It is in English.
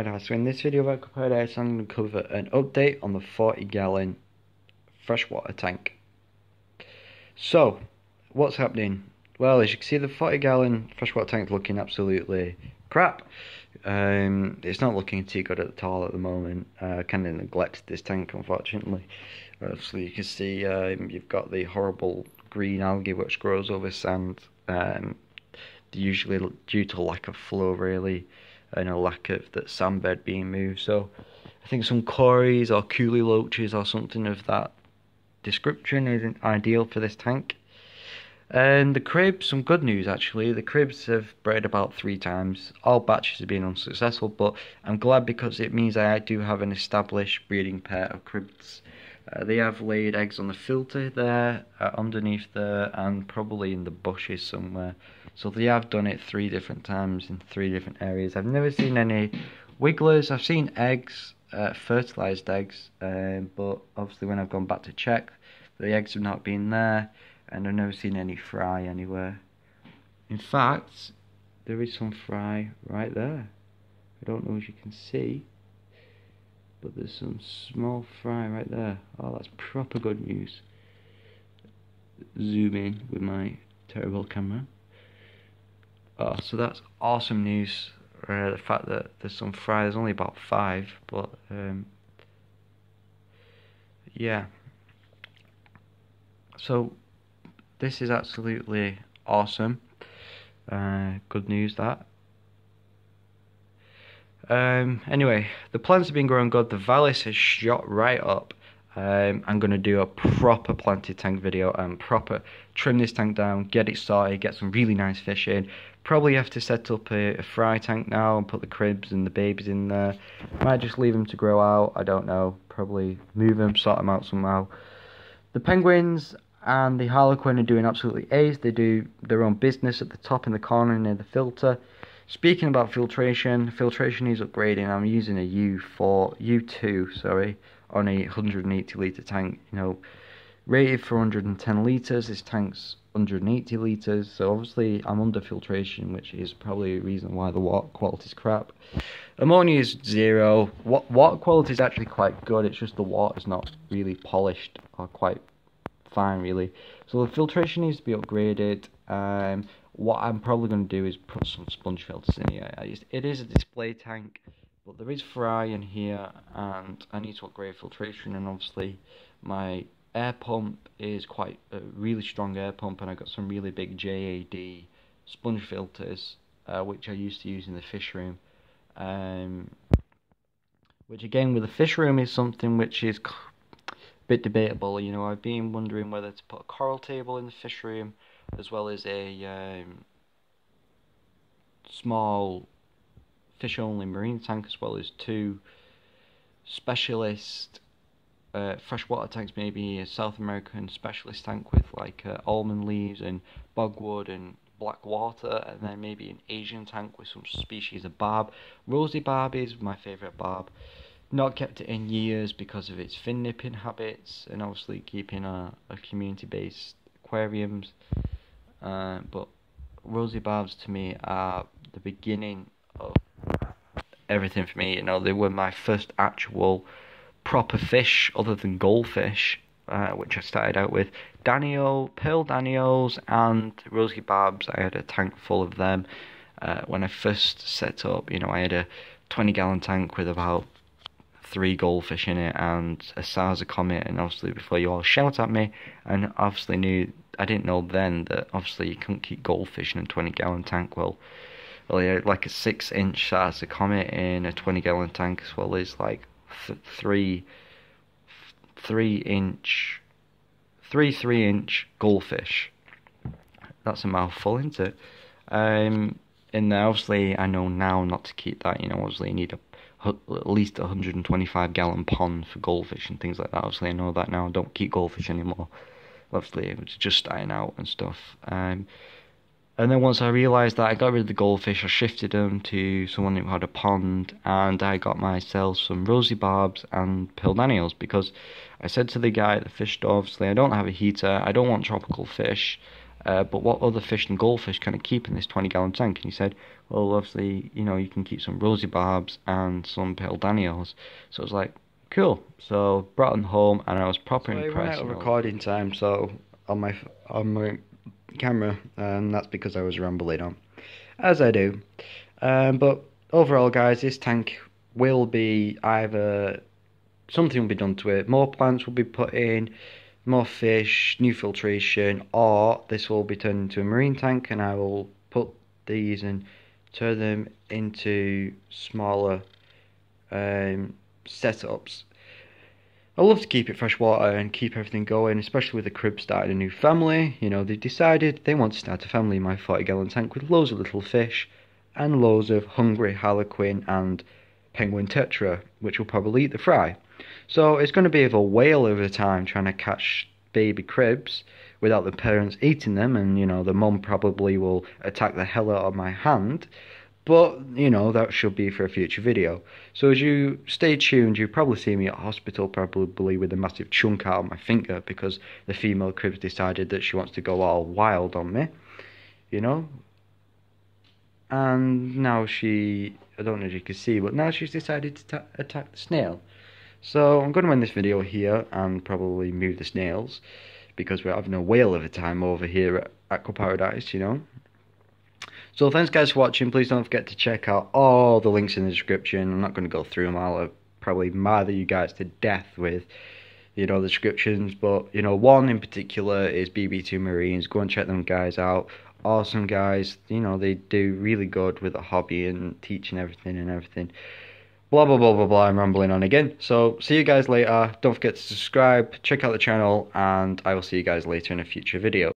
Paradise. So in this video about Paradise, I'm going to cover an update on the 40-gallon freshwater tank. So, what's happening? Well, as you can see, the 40-gallon freshwater tank is looking absolutely crap. It's not looking too good at all at the moment. Kind of neglected this tank, unfortunately. So you can see you've got the horrible green algae which grows over sand. Usually due to lack of flow, really, and a lack of that sand bed being moved. So I think some cories or coolie loaches or something of that description isn't ideal for this tank. And the cribs, some good news actually. The cribs have bred about 3 times. All batches have been unsuccessful, but I'm glad because it means I do have an established breeding pair of cribs. They have laid eggs on the filter there, underneath there, and probably in the bushes somewhere. So they have done it 3 different times in 3 different areas. I've never seen any wigglers. I've seen eggs, fertilised eggs, but obviously when I've gone back to check, the eggs have not been there, and I've never seen any fry anywhere. In fact, there is some fry right there. I don't know if you can see, but there's some small fry right there. Oh, that's proper good news. Zoom in with my terrible camera. Oh, so that's awesome news. The fact that there's some fry. There's only about 5, but yeah. So this is absolutely awesome. Good news that. Anyway, the plants have been growing good. The vallis has shot right up. I'm going to do a proper planted tank video and proper trim this tank down, get it started, get some really nice fish in. Probably have to set up a fry tank now and put the cribs and the babies in there. Might just leave them to grow out, I don't know. Probably move them, sort them out somehow. The penguins and the harlequin are doing absolutely ace. They do their own business at the top in the corner near the filter. Speaking about filtration needs upgrading. I'm using a U2 on a 180 litre tank. You know, rated for 110 litres. This tank's 180 litres, so obviously I'm under filtration, which is probably a reason why the water quality is crap. Ammonia is 0. Water quality is actually quite good. It's just the water's not really polished or quite fine, really. So the filtration needs to be upgraded. What I'm probably going to do is put some sponge filters in here. It is a display tank, but there is fry in here, and I need to upgrade filtration. And obviously my air pump is quite a really strong air pump, and I got some really big JAD sponge filters, which I used to use in the fish room. Which again, with the fish room, is something which is a bit debatable. You know, I've been wondering whether to put a coral table in the fish room, as well as a small fish-only marine tank, as well as 2 specialist freshwater tanks, maybe a South American specialist tank with like almond leaves and bogwood and black water, and then maybe an Asian tank with some species of barb. Rosy barb is my favourite barb. Not kept it in years because of its fin nipping habits, and obviously keeping a community-based aquariums. But rosy barbs to me are the beginning of everything for me. You know, they were my first actual proper fish other than goldfish, which I started out with. Danio, pearl danios and rosy barbs, I had a tank full of them when I first set up. You know, I had a 20-gallon tank with about 3 goldfish in it and a Sarza comet, and obviously before you all shout at me, and obviously I didn't know then that obviously you couldn't keep goldfish in a 20-gallon tank. Well, yeah, like a 6-inch Sarza comet in a 20-gallon tank, as well as like 3-inch goldfish. That's a mouthful, isn't it? And obviously I know now not to keep that. You know, obviously you need at least 125-gallon pond for goldfish and things like that. Obviously I know that now. I don't keep goldfish anymore. Obviously it was just starting out and stuff. And then once I realised that, I got rid of the goldfish. I shifted them to someone who had a pond, and I got myself some rosy barbs and pearl danios, because I said to the guy at the fish store, obviously I don't have a heater, I don't want tropical fish, but what other fish and goldfish can I keep in this 20-gallon tank? And he said, well, obviously, you know, you can keep some rosy barbs and some pale danios. So I was like, cool. So brought them home, and I was proper impressed. I ran out of recording time, so on my camera, and that's because I was rambling on, as I do. But overall, guys, this tank will be either something will be done to it, more plants will be put in, more fish, new filtration, or this will be turned into a marine tank, and I will put these and turn them into smaller setups. I love to keep it freshwater and keep everything going, especially with the crib starting a new family. You know, they decided they want to start a family in my 40-gallon tank with loads of little fish and loads of hungry harlequin and penguin tetra, which will probably eat the fry. So it's going to be of a whale over time trying to catch baby cribs without the parents eating them, and you know, the mum probably will attack the hell out of my hand. But, you know, that should be for a future video. So as you stay tuned, you'll probably see me at hospital, probably with a massive chunk out of my finger, because the female crib's decided that she wants to go all wild on me, you know. And now I don't know if you can see, but now she's decided to attack the snail. So I'm going to end this video here and probably move the snails, because we're having a whale of a time over here at Aqua Paradise, you know. So thanks guys for watching. Please don't forget to check out all the links in the description. I'm not going to go through them all. I'll probably mother you guys to death with, you know, the descriptions. But, you know, one in particular is BB2 Marines. Go and check them guys out. Awesome guys. You know, they do really good with the hobby and teaching everything and everything. Blah, blah, blah, blah, blah. I'm rambling on again. So see you guys later. Don't forget to subscribe. Check out the channel. And I will see you guys later in a future video.